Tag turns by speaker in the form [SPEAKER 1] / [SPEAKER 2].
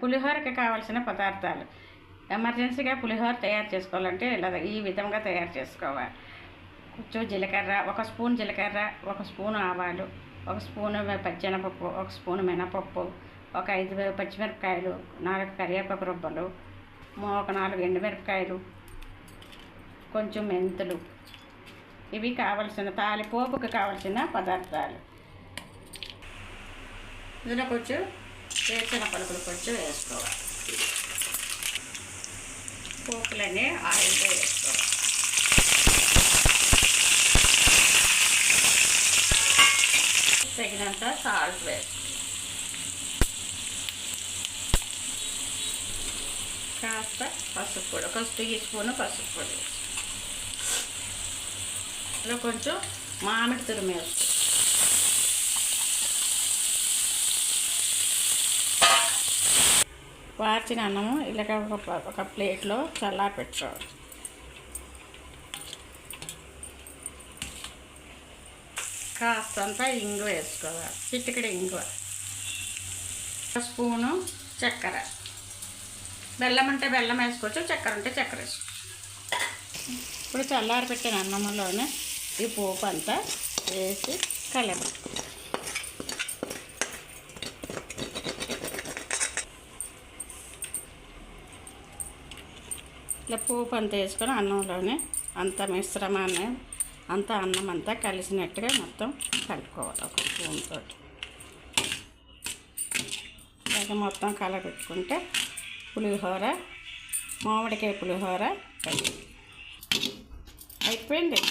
[SPEAKER 1] పులిహోరకి కావాల్సిన పదార్థాలు. ఎమర్జెన్సీగా పులిహోర తయారు చేసుకోవాలంటే ఇలా ఈ విధంగా తయారు చేసుకోవాలి. కొంచెం జీలకర్ర, 1 స్పూన్ జీలకర్ర, 1 స్పూన్ ఆవాలు, 1 స్పూను పచ్చెనపప్పు, 1 స్పూను మినపప్పు, ఒక 5 పచ్చిమిరపకాయలు, 4 కరివేపాకు రుబ్బలు, ఒక 4 ఎండుమిరపకాయలు, కొంచెం మెంతులు. ఇవి కావలసిన తాలిపోపుకి కావలసిన పదార్థాలు. ఇందులో కొంచెం వేసిన పలుకులు కొంచెం వేసుకోవాలి. పోపులన్నీ ఆయిల్లో వేసుకోవాలి. తగినంత సాల్ట్ వేసుకోవాలి. కాస్త పసుపు పొడి, 1 టీ స్పూన్ పసుపు పొడి. ఇందులో కొంచెం మామిడి తురుము వేసుకోవాలి. వార్చిన అన్నము ఇలాగ ఒక ప్లేట్లో చల్లారి పెట్టుకోవాలి. కాస్తంత ఇంగువ వేసుకోవాలి, చిటికెడు ఇంగువ, 1 స్పూను చక్కెర. బెల్లం అంటే బెల్లం వేసుకోవచ్చు, చక్కెర ఉంటే చక్కెర వేసుకోవచ్చు. ఇప్పుడు చల్లారి పెట్టిన అన్నంలోనే ఈ పోపు అంతా వేసి కలబెట్టుకోవాలి. ఇలా పోపు అంతా వేసుకొని అన్నంలోనే అంత మిశ్రమాన్ని అంతా అన్నం అంతా కలిసినట్టుగా మొత్తం కలుపుకోవాలి. 1 స్పూన్ తోటి అలాగే మొత్తం కలబెట్టుకుంటే పులిహోర, మామిడికాయ పులిహోర అయిపోయింది.